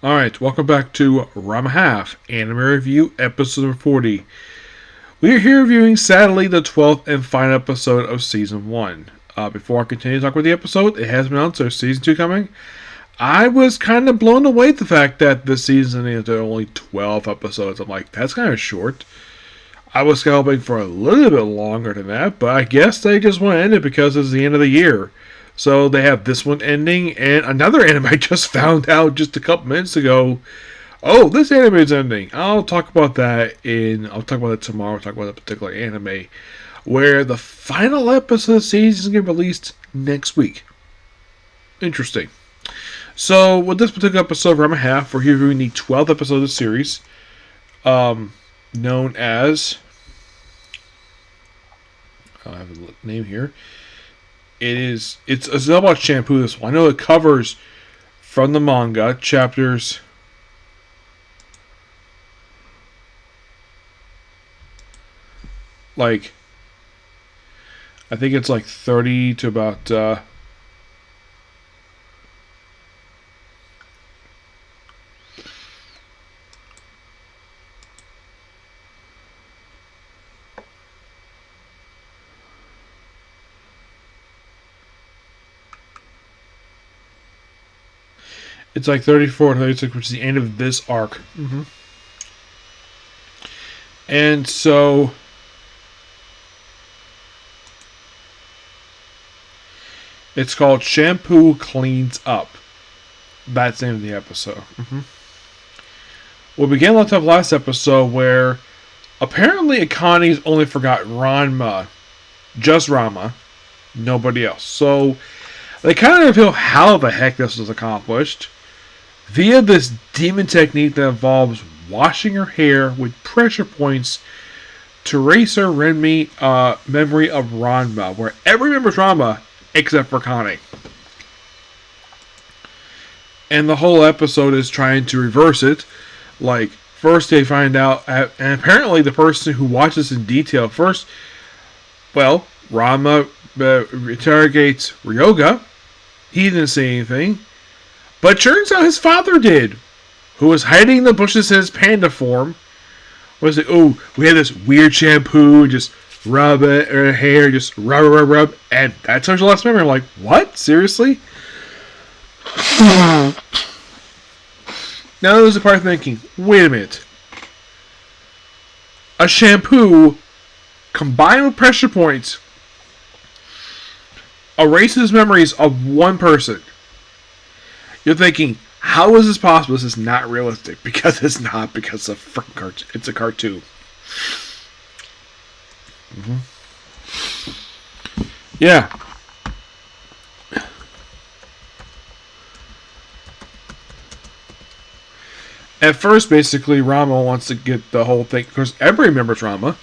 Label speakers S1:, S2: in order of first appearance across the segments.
S1: Alright, welcome back to Ranma Half, Anime Review, episode number 40. We are here reviewing, sadly, the 12th and final episode of Season 1. Before I continue to talk about the episode, it has been announced there's Season 2 coming. I was kind of blown away at the fact that this season is only 12 episodes. I'm like, that's kind of short. I was hoping for a little bit longer than that, but I guess they just want to end it because it's the end of the year. So they have this one ending, and another anime I just found out just a couple minutes ago. Oh, this anime is ending. I'll talk about that tomorrow. I'll talk about that particular anime, where the final episode of the season is going to be released next week. Interesting. So with this particular episode of Ranma Half, we're here reviewing the 12th episode of the series, known as, I have a name here. It's all about Shampoo. This one, I know it covers from the manga chapters. Like, I think it's like 30 to about. It's like 34 and 36, which is the end of this arc. Mm-hmm. And so, it's called Shampoo Cleans Up. That's the name of the episode. Mm-hmm. We began left off last episode where apparently Akani's only forgot Ranma. Just Ranma. Nobody else. So, they kind of reveal how the heck this was accomplished via this demon technique that involves washing her hair with pressure points to erase her memory of Ranma, where everyone remembers Ranma except for Akane. And the whole episode is trying to reverse it. Like, first they find out, and apparently the person who watches in detail first, well, Ranma interrogates Ryoga. He didn't say anything. But turns out his father did, who was hiding in the bushes in his panda form. Was like, oh, we had this weird shampoo, just rub it, her hair, just rub, and that's her last memory. I'm like, what? Seriously? Now there's a part thinking, wait a minute. A shampoo combined with pressure points erases memories of one person. You're thinking, how is this possible? This is not realistic. Because it's not. Because it's a freaking cartoon. It's a cartoon. Mm-hmm. Yeah. At first, basically, Ranma wants to get the whole thing. Because everybody remembers Ranma.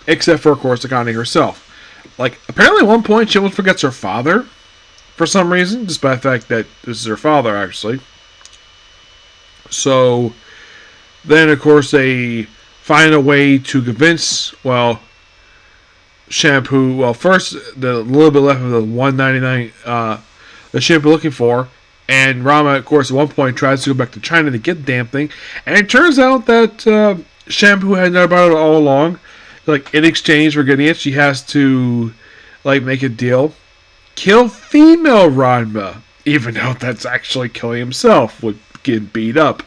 S1: Except for, of course, Akane herself. Like, apparently at one point she almost forgets her father for some reason, despite the fact that this is her father, actually. So, then, of course, they find a way to convince, well, Shampoo, well, first, the little bit left of the $1.99 the Shampoo looking for, and Ranma, of course, at one point tries to go back to China to get the damn thing, and it turns out that Shampoo had known about it all along. Like, in exchange for getting it, she has to, like, make a deal. Kill female Ranma. Even though that's actually killing himself with getting beat up.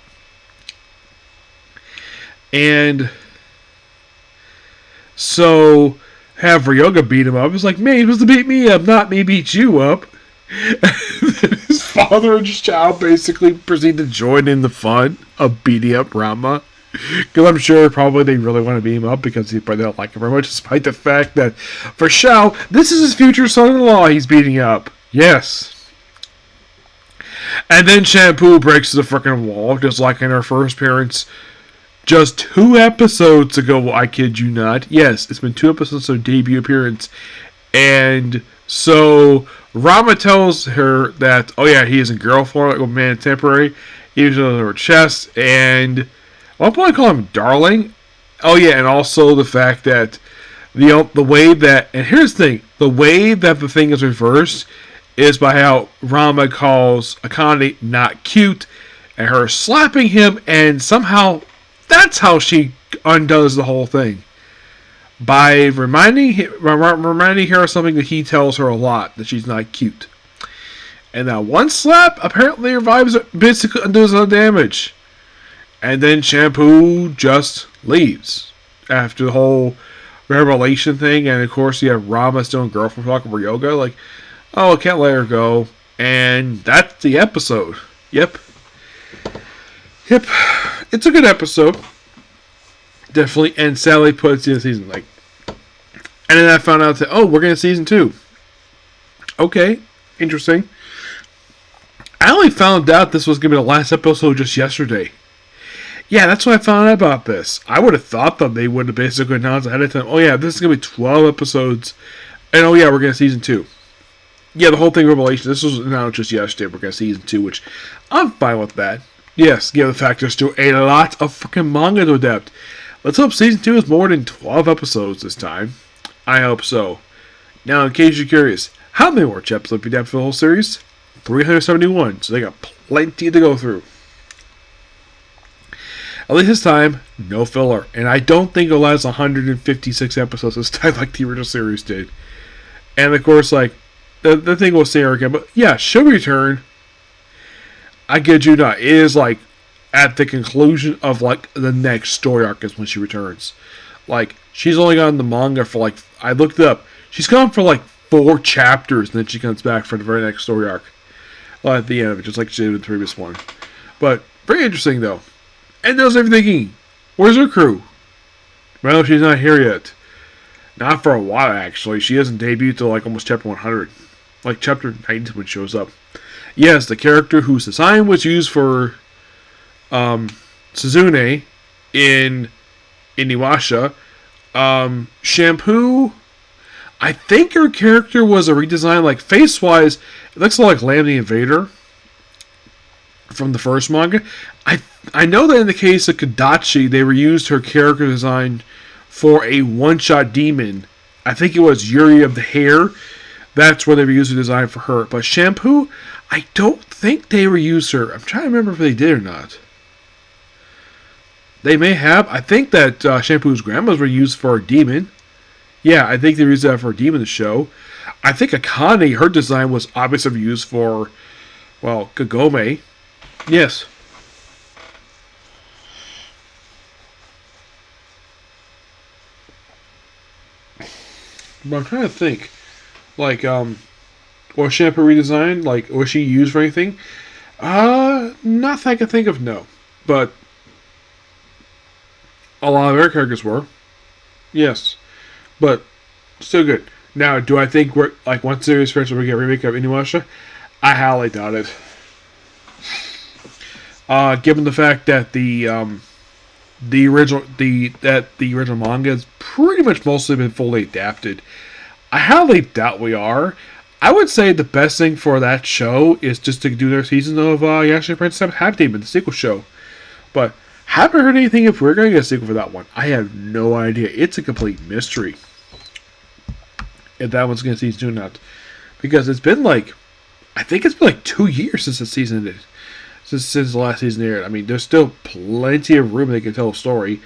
S1: And so, have Ryoga beat him up. It's like, man, you're supposed to beat me up, not me beat you up. And then his father and his child basically proceed to join in the fun of beating up Ranma. Because I'm sure probably they really want to beat him up because they probably don't like him very much, despite the fact that for Shao, this is his future son-in-law he's beating up. Yes. And then Shampoo breaks the freaking wall, just like in her first appearance just 2 episodes ago, I kid you not. Yes, it's been 2 episodes of debut appearance. And so Ranma tells her that, oh yeah, he is in girl form, like a man temporary. He was on her chest, and I'll probably call him darling. Oh yeah, and also the fact that the way that, and here's the thing, the way that the thing is reversed is by how Ranma calls Akane not cute, and her slapping him, and somehow that's how she undoes the whole thing. By reminding her of something that he tells her a lot, that she's not cute. And that one slap apparently revives her, basically undoes the damage. And then Shampoo just leaves after the whole revelation thing. And of course, you have Ranma still in girlfriend talking for yoga. Like, oh, I can't let her go. And that's the episode. Yep. It's a good episode. Definitely. And sadly puts in the season. Like, and then I found out that, oh, we're getting season 2. Okay. Interesting. I only found out this was going to be the last episode just yesterday. Yeah, that's why I found out about this. I would have thought that they would have basically announced ahead of time, oh yeah, this is going to be 12 episodes, and oh yeah, we're getting season 2. Yeah, the whole thing, Revelation, this was announced just yesterday, we're getting season 2, which I'm fine with that. Yes, given the fact there's still a lot of freaking manga to adapt. Let's hope season 2 is more than 12 episodes this time. I hope so. Now, in case you're curious, how many more chapters will be adapted for the whole series? 371, so they got plenty to go through. At least this time, no filler. And I don't think it'll last 156 episodes this time like the original series did. And of course, like, the thing with Sarah again, but yeah, she'll return. I get you not. It is like at the conclusion of like the next story arc is when she returns. Like, she's only gone in the manga for like, I looked it up. She's gone for like 4 chapters and then she comes back for the very next story arc. Well, at the end of it, just like she did in the previous one. But, very interesting though. And those are thinking, where's her crew? Well, she's not here yet. Not for a while, actually. She hasn't debuted till like almost chapter 100. Like chapter 90 when she shows up. Yes, the character whose design was used for Suzune in Inuyasha. Shampoo, I think her character was a redesign, like face-wise, it looks like Lamb the Invader from the first manga. I know that in the case of Kadachi, they reused her character design for a one-shot demon. I think it was Yuri of the Hair. That's where they reused the design for her. But Shampoo, I don't think they reused her. I'm trying to remember if they did or not. They may have. I think that Shampoo's grandmas were used for a demon. Yeah, I think they used that for a demon to show. I think Akane, her design was obviously used for, well, Kagome. Yes. But I'm trying to think. Like, was Shampoo redesigned? Like, was she used for anything? Nothing I can think of, no. But a lot of their characters were. Yes. But still good. Now, do I think we're, like, one series first we get a remake of Inuyasha? I highly doubt it. Given the fact that the original manga has pretty much mostly been fully adapted, I highly doubt we are. I would say the best thing for that show is just to do their season of Yashima Princess Happy Demon, the sequel show. But haven't heard anything if we're going to get a sequel for that one. I have no idea. It's a complete mystery if that one's going to season 2 or not. Because it's been like, I think it's been like 2 years since the season ended. Since the last season aired. I mean, there's still plenty of room they can tell a story.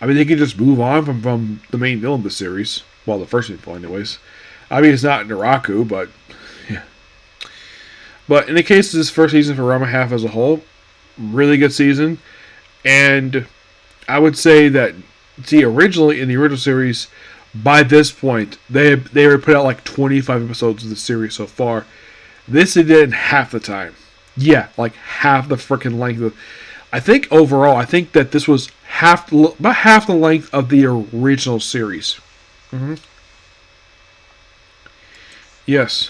S1: I mean, they can just move on from the main villain of the series. Well, the first villain, anyways. I mean, it's not Naraku, but yeah. But in the case of this first season for Ranma half as a whole, really good season. And I would say that, see, originally in the original series, by this point, they were put out like 25 episodes of the series so far. This they did in half the time. Yeah, like half the freaking length of. I think overall, I think that this was about half the length of the original series. Mm-hmm. Yes.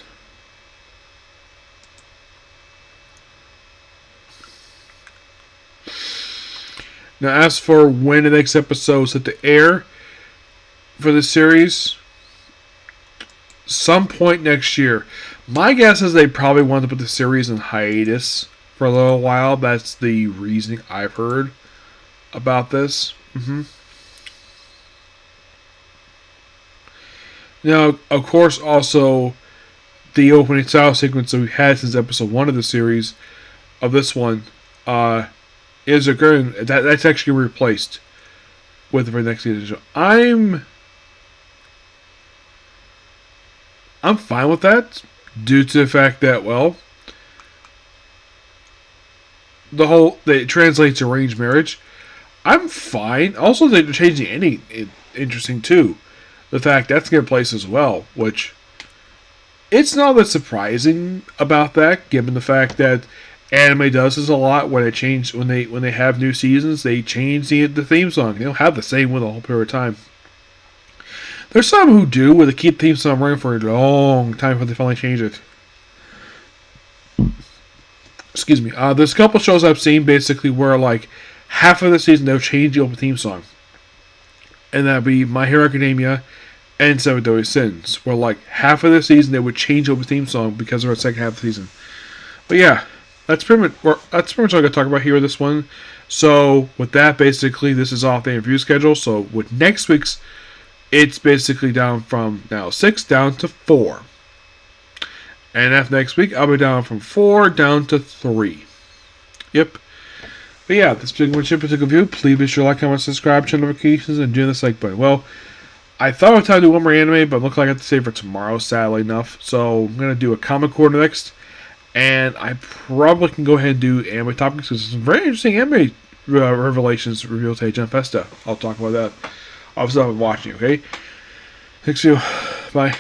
S1: Now, as for when the next episode is set to air for the series, some point next year. My guess is they probably want to put the series in hiatus for a little while. That's the reasoning I've heard about this. Mm-hmm. Now, of course, also the opening style sequence that we had since episode 1 of the series, of this one, is occurring. That's actually replaced with the next season. So I'm fine with that, due to the fact that, well, it translates to arranged marriage. I'm fine. Also, they're changing the ending. Interesting too. The fact that's going to place as well, which it's not that surprising about that, given the fact that anime does this a lot when they have new seasons. They change the theme song. They don't have the same one the whole period of time. There's some who do, where they keep the theme song running for a long time before they finally change it. Excuse me. There's a couple shows I've seen basically where like half of the season they'll change the open theme song, and that'd be My Hero Academia and Seven Deadly Sins, where like half of the season they would change the open theme song because of the second half of the season. But yeah, that's pretty much all I'm going to talk about here with this one. So with that, basically, this is off the interview schedule. So with next week's, it's basically down from now 6 down to 4. And after next week, I'll be down from 4 down to 3. Yep. But yeah, this big one ship is a review. Please be sure to like, comment, subscribe, turn notifications, and do this like button. Well, I thought I would try to do one more anime, but it looked like I have to save for tomorrow, sadly enough. So I'm going to do a comic corner next. And I probably can go ahead and do anime topics, because some very interesting anime revelations revealed today, Gen Festa. I'll talk about that. Obviously, I've been watching, okay? Thanks, you. Bye.